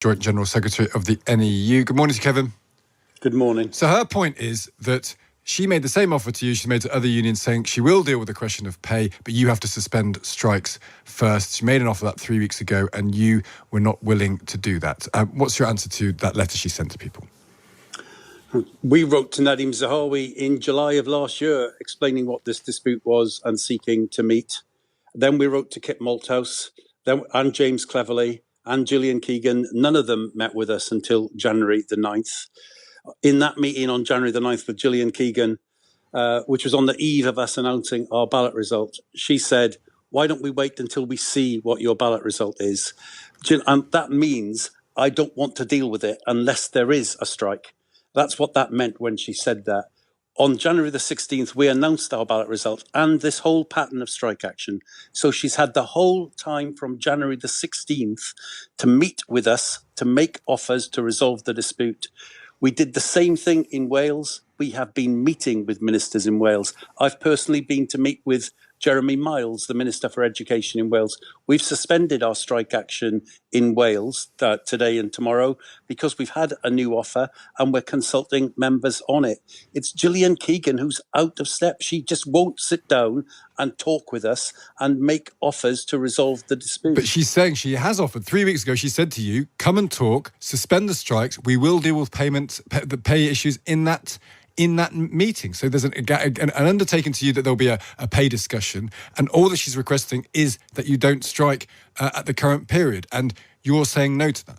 Joint General Secretary of the NEU. Good morning to Kevin. Good morning. So her point is that she made the same offer to you she made to other unions, saying she will deal with the question of pay, but you have to suspend strikes first. She made an offer that 3 weeks ago, and you were not willing to do that. What's your answer to that letter she sent to people? We wrote to Nadeem Zahawi in July of last year explaining what this dispute was and seeking to meet. Then we wrote to Kit Malthouse and James Cleverly and Gillian Keegan. None of them met with us until January the 9th. In that meeting on January the 9th with Gillian Keegan, which was on the eve of us announcing our ballot result, she said, "Why don't we wait until we see what your ballot result is?" And that means I don't want to deal with it unless there is a strike. That's what that meant when she said that. On January the 16th, we announced our ballot result and this whole pattern of strike action. So she's had the whole time from January the 16th to meet with us, to make offers to resolve the dispute. We did the same thing in Wales. We have been meeting with ministers in Wales. I've personally been to meet with Jeremy Miles, the Minister for Education in Wales. We've suspended our strike action in Wales today and tomorrow because we've had a new offer and we're consulting members on it. It's Gillian Keegan who's out of step. She just won't sit down and talk with us and make offers to resolve the dispute. But she's saying she has offered. 3 weeks ago, she said to you, come and talk, suspend the strikes. We will deal with the pay issues in that meeting. So there's an undertaking to you that there'll be a pay discussion, and all that she's requesting is that you don't strike at the current period, and you're saying no to that.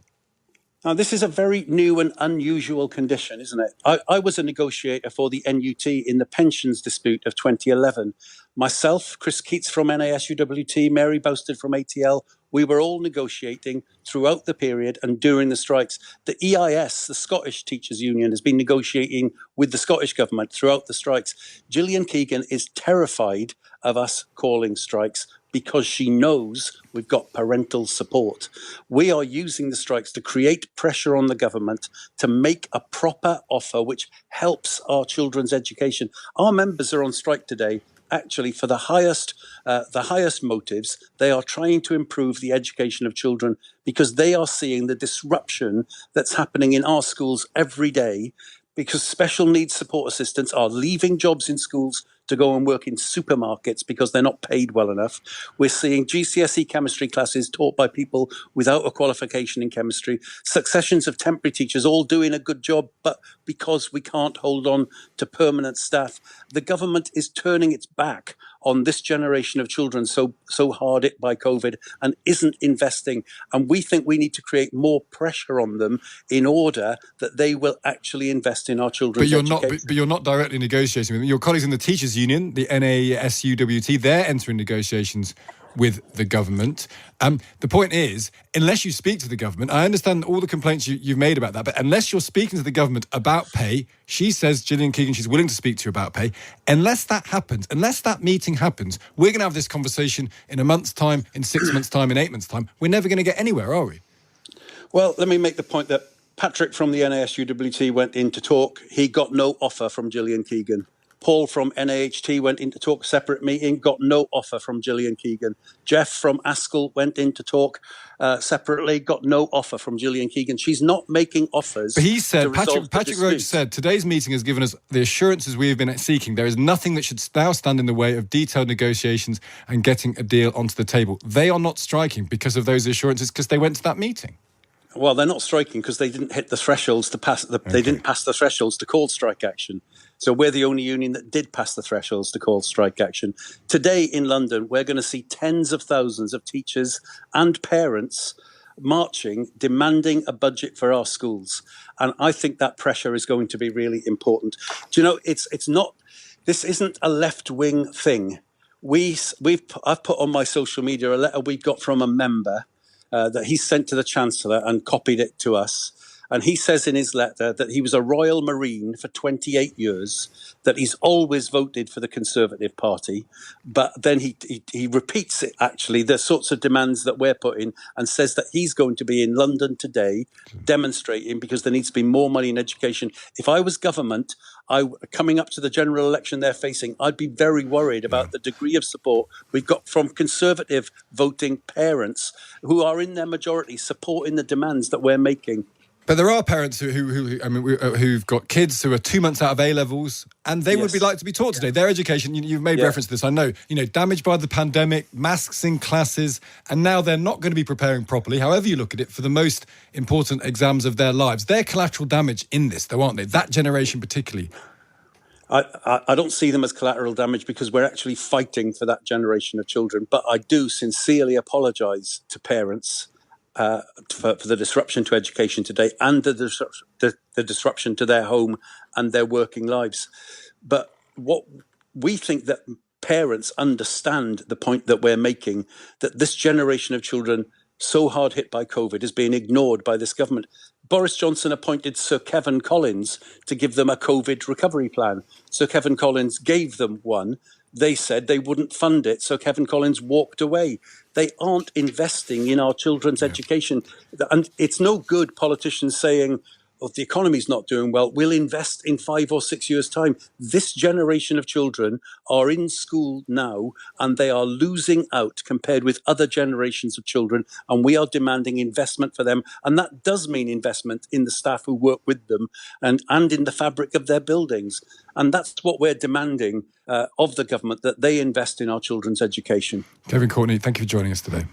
Now, this is a very new and unusual condition, isn't it? I was a negotiator for the NUT in the pensions dispute of 2011. Myself, Chris Keats from NASUWT, Mary Bousted from ATL, we were all negotiating throughout the period and during the strikes. The EIS, the Scottish Teachers Union, has been negotiating with the Scottish Government throughout the strikes. Gillian Keegan is terrified of us calling strikes because she knows we've got parental support. We are using the strikes to create pressure on the government to make a proper offer which helps our children's education. Our members are on strike today actually for the highest motives. They are trying to improve the education of children because they are seeing the disruption that's happening in our schools every day, because special needs support assistants are leaving jobs in schools to go and work in supermarkets because they're not paid well enough. We're seeing GCSE chemistry classes taught by people without a qualification in chemistry, successions of temporary teachers all doing a good job, but because we can't hold on to permanent staff, the government is turning its back on this generation of children so hard hit by COVID and isn't investing. And we think we need to create more pressure on them in order that they will actually invest in our children's education. But you're not directly negotiating with them. Your colleagues in the Teachers Union, the NASUWT, they're entering negotiations with the government. The point is, unless you speak to the government, I understand all the complaints you've made about that, but unless you're speaking to the government about pay, she says, Gillian Keegan, she's willing to speak to you about pay. Unless that happens, unless that meeting happens, we're going to have this conversation in a month's time, in 6 months' time, in 8 months' time. We're never going to get anywhere, are we? Well, let me make the point that Patrick from the NASUWT went in to talk. He got no offer from Gillian Keegan. Paul from NAHT went in to talk, separate meeting, got no offer from Gillian Keegan. Jeff from ASCL went in to talk separately, got no offer from Gillian Keegan. She's not making offers. But he said, Patrick Roach said, today's meeting has given us the assurances we have been seeking. There is nothing that should now stand in the way of detailed negotiations and getting a deal onto the table. They are not striking because of those assurances, because they went to that meeting. Well, they're not striking because they didn't hit the thresholds to pass. They didn't pass the thresholds to call strike action. So we're the only union that did pass the thresholds to call strike action. Today in London, we're going to see tens of thousands of teachers and parents marching, demanding a budget for our schools. And I think that pressure is going to be really important. Do you know, this isn't a left-wing thing. I've put on my social media a letter we got from a member that he sent to the Chancellor and copied it to us. And he says in his letter that he was a Royal Marine for 28 years, that he's always voted for the Conservative Party. But then he repeats it, actually, the sorts of demands that we're putting, and says that he's going to be in London today demonstrating because there needs to be more money in education. If I was government, coming up to the general election they're facing, I'd be very worried about the degree of support we've got from Conservative voting parents who are in their majority supporting the demands that we're making. But there are parents who've got kids who are 2 months out of A levels, and they would be like to be taught today. Their education, you've made reference to this, I know, damaged by the pandemic, masks in classes, and now they're not going to be preparing properly, however you look at it, for the most important exams of their lives. They're collateral damage in this, though, aren't they? That generation particularly. I don't see them as collateral damage because we're actually fighting for that generation of children. But I do sincerely apologise to parents for the disruption to education today and the disruption to their home and their working lives. But what we think that parents understand the point that we're making, that this generation of children so hard hit by COVID is being ignored by this government. Boris Johnson appointed Sir Kevin Collins to give them a COVID recovery plan. Sir Kevin Collins gave them one. They said they wouldn't fund it, so Kevin Collins walked away. They aren't investing in our children's education. And it's no good politicians saying, if the economy's not doing well, we'll invest in 5 or 6 years' time. This generation of children are in school now and they are losing out compared with other generations of children, and we are demanding investment for them. And that does mean investment in the staff who work with them and in the fabric of their buildings. And that's what we're demanding of the government, that they invest in our children's education. Kevin Courtney, thank you for joining us today.